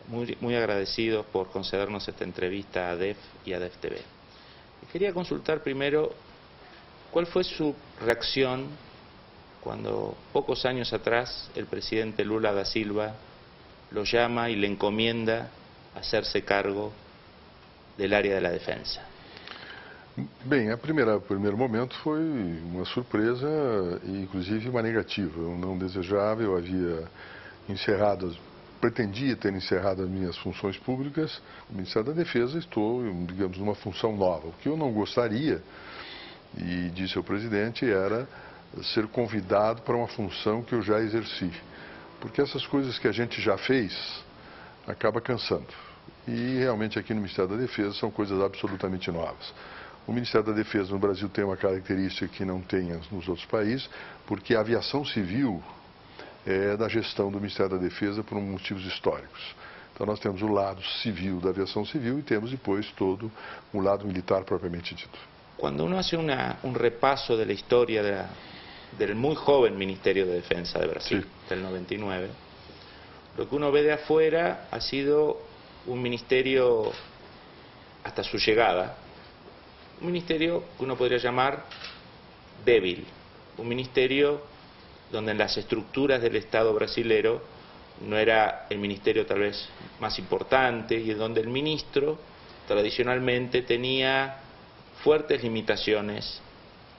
muy agradecidos por concedernos esta entrevista a DEF y a DEF TV. Quería consultar primero cuál fue su reacción cuando pocos años atrás el presidente Lula da Silva lo llama y le encomienda hacerse cargo del área de la defensa. Bem, primeiro momento foi uma surpresa e inclusive uma negativa. Eu não desejava, eu havia pretendia ter encerrado as minhas funções públicas. No Ministério da Defesa estou, digamos, numa função nova. O que eu não gostaria, e disse ao presidente, era ser convidado para uma função que eu já exerci. Porque essas coisas que a gente já fez, acaba cansando. E realmente aqui no Ministério da Defesa são coisas absolutamente novas. O Ministério da Defesa no Brasil tem uma característica que não tem nos outros países, porque a aviação civil é da gestão do Ministério da Defesa por motivos históricos. Então nós temos o lado civil da aviação civil e temos depois todo o lado militar propriamente dito. Quando uno hace un repaso de la historia del muy joven Ministerio de Defensa de Brasil, sí, del 99, lo que uno ve de afuera ha sido un ministerio, hasta su llegada, un ministerio que uno podría llamar débil, un ministerio donde en las estructuras del Estado brasilero no era el ministerio tal vez más importante y donde el ministro tradicionalmente tenía fuertes limitaciones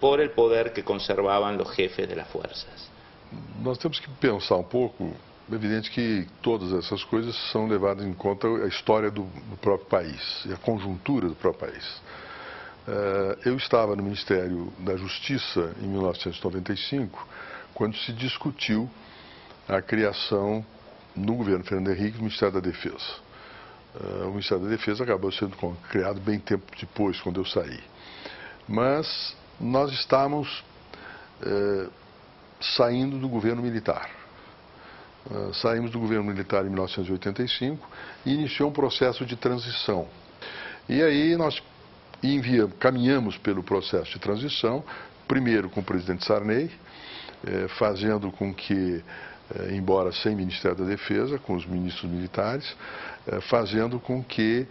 por el poder que conservaban los jefes de las fuerzas. Nós temos que pensar um pouco, é evidente que todas essas coisas são levadas em conta a história do próprio país e a conjuntura do próprio país. Eu estava no Ministério da Justiça em 1995, quando se discutiu a criação no governo Fernando Henrique do Ministério da Defesa. O Ministério da Defesa acabou sendo criado bem tempo depois, quando eu saí. Mas nós estávamos saindo do governo militar. Saímos do governo militar em 1985 e iniciou um processo de transição. E aí nós caminhamos pelo processo de transição, primeiro com o presidente Sarney, fazendo com que, embora sem Ministério da Defesa, com os ministros militares, fazendo com que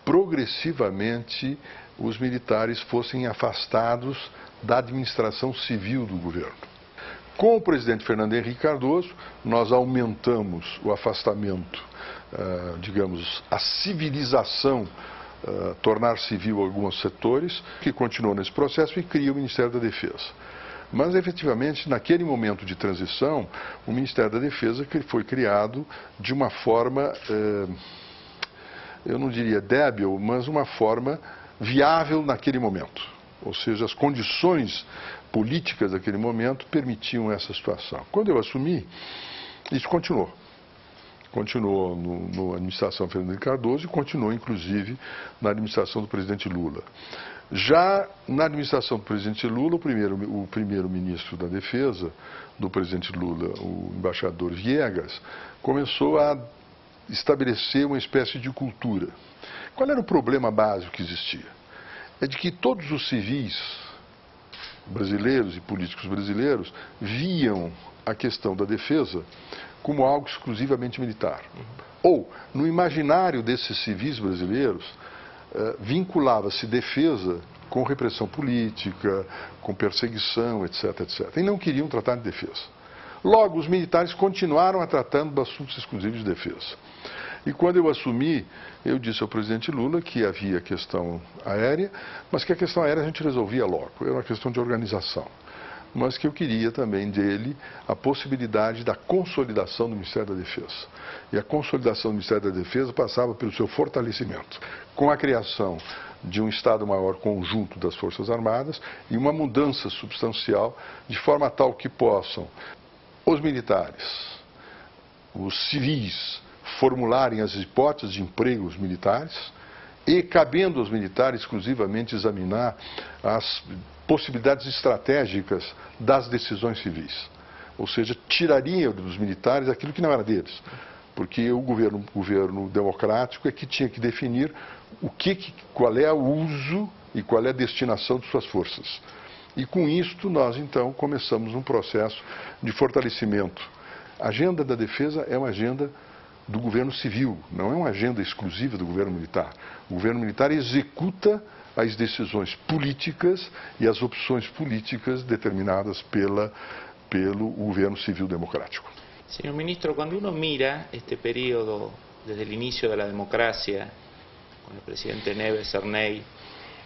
progressivamente os militares fossem afastados da administração civil do governo. Com o presidente Fernando Henrique Cardoso, nós aumentamos o afastamento, digamos, a civilização, tornar civil alguns setores, que continuou nesse processo e cria o Ministério da Defesa. Mas, efetivamente, naquele momento de transição, o Ministério da Defesa foi criado de uma forma, eu não diria débil, mas uma forma viável naquele momento. Ou seja, as condições políticas daquele momento permitiam essa situação. Quando eu assumi, isso continuou. Continuou na administração Fernando Henrique Cardoso e continuou, inclusive, na administração do presidente Lula. Já na administração do presidente Lula, o primeiro-ministro da Defesa do presidente Lula, o embaixador Viegas, começou a estabelecer uma espécie de cultura. Qual era o problema básico que existia? É de que todos os civis brasileiros e políticos brasileiros viam a questão da defesa como algo exclusivamente militar. Ou, no imaginário desses civis brasileiros, vinculava-se defesa com repressão política, com perseguição, etc, etc. E não queriam tratar de defesa. Logo, os militares continuaram a tratando de assuntos exclusivos de defesa. E quando eu assumi, eu disse ao presidente Lula que havia a questão aérea, mas que a questão aérea a gente resolvia logo, era uma questão de organização. Mas que eu queria também dele a possibilidade da consolidação do Ministério da Defesa. E a consolidação do Ministério da Defesa passava pelo seu fortalecimento, com a criação de um Estado-Maior conjunto das Forças Armadas e uma mudança substancial, de forma tal que possam os militares, os civis, formularem as hipóteses de empregos militares e, cabendo aos militares exclusivamente examinar as possibilidades estratégicas das decisões civis. Ou seja, tiraria dos militares aquilo que não era deles. Porque o governo democrático é que tinha que definir qual é o uso e qual é a destinação de suas forças. E com isto nós então começamos um processo de fortalecimento. A agenda da defesa é uma agenda do governo civil, não é uma agenda exclusiva do governo militar. O governo militar executa as decisões políticas e as opções políticas determinadas pelo governo civil democrático. Señor ministro, cuando uno mira este periodo desde el inicio de la democracia, con el presidente Neves Cerney,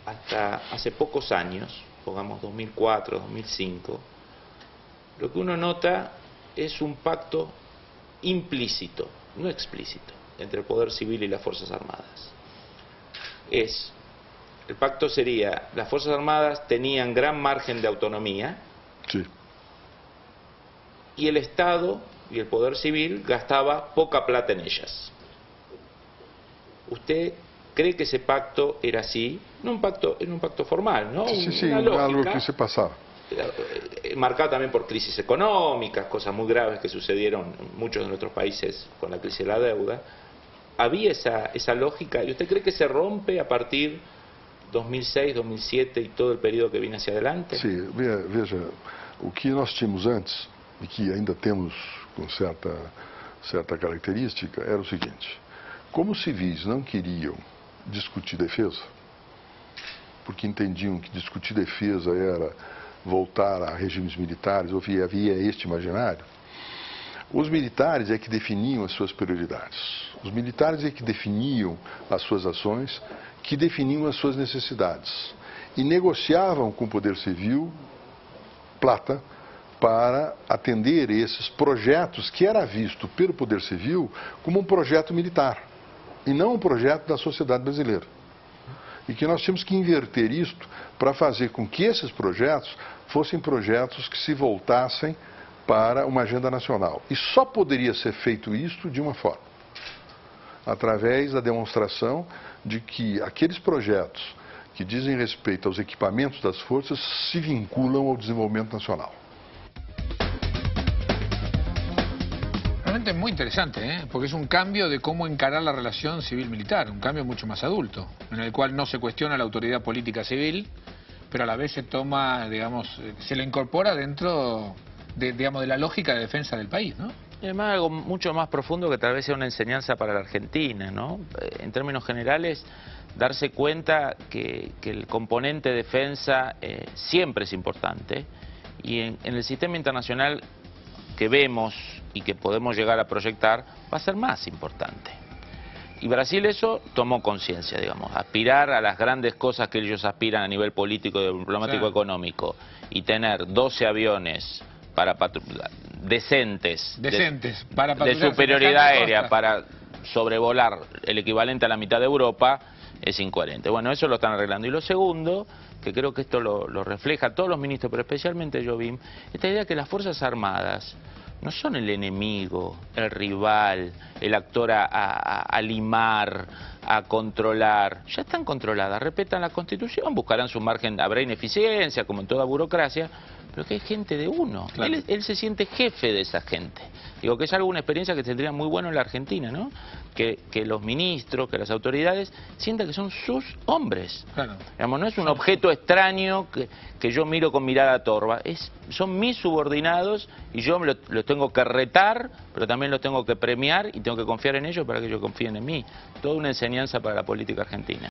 hasta hace pocos años, pongamos 2004, 2005, lo que uno nota es un pacto implícito, no explícito, entre el Poder Civil y las Fuerzas Armadas. El pacto sería, las Fuerzas Armadas tenían gran margen de autonomía, sí, y el Estado y el Poder Civil gastaba poca plata en ellas. ¿Usted cree que ese pacto era así? No un pacto, era un pacto formal, ¿no? Sí, algo que se pasaba. Marcado también por crisis económicas, cosas muy graves que sucedieron en muchos de nuestros países con la crisis de la deuda. Había esa lógica, ¿y usted cree que se rompe a partir 2006, 2007 y todo el periodo que viene hacia adelante? Sí, veja, o que nós tínhamos antes, e que ainda temos com certa característica, era o seguinte: como os civis não queriam discutir defesa, porque entendiam que discutir defesa era voltar a regimes militares, havia este imaginário, os militares é que definiam as suas prioridades. Os militares é que definiam as suas ações, que definiam as suas necessidades. E negociavam com o poder civil plata para atender esses projetos que era visto pelo poder civil como um projeto militar e não um projeto da sociedade brasileira. E que nós tínhamos que inverter isto para fazer com que esses projetos fossem projetos que se voltassem para uma agenda nacional. E só poderia ser feito isto de uma forma: através da demonstração de que aqueles projetos que dizem respeito aos equipamentos das forças se vinculam ao desenvolvimento nacional. Realmente es muy interesante, porque es un cambio de cómo encarar la relación civil-militar, un cambio mucho más adulto, en el cual no se cuestiona la autoridad política civil, pero a la vez se toma, digamos, se le incorpora dentro de la lógica de defensa del país, ¿no? Y además algo mucho más profundo que tal vez sea una enseñanza para la Argentina, ¿no? En términos generales, darse cuenta que el componente defensa siempre es importante, y en el sistema internacional que vemos y que podemos llegar a proyectar va a ser más importante. Y Brasil eso tomó conciencia, digamos, aspirar a las grandes cosas que ellos aspiran a nivel político, diplomático, económico, y tener 12 aviones para decentes para de superioridad aérea para sobrevolar el equivalente a la mitad de Europa, es incoherente. Bueno, eso lo están arreglando. Y lo segundo, que creo que esto lo refleja todos los ministros, pero especialmente Jobim, esta idea que las Fuerzas Armadas no son el enemigo, el rival, el actor a limar, a controlar. Ya están controladas, respetan la Constitución, buscarán su margen, habrá ineficiencia, como en toda burocracia, pero que es gente de uno. Claro. Él se siente jefe de esa gente. Digo que es alguna experiencia que tendría muy bueno en la Argentina, ¿no? Que los ministros, que las autoridades sientan que son sus hombres. Claro. Digamos, no es un objeto extraño que yo miro con mirada torva. Son mis subordinados y yo los tengo que retar, pero también los tengo que premiar y tengo que confiar en ellos para que ellos confíen en mí. Toda una enseñanza para la política argentina.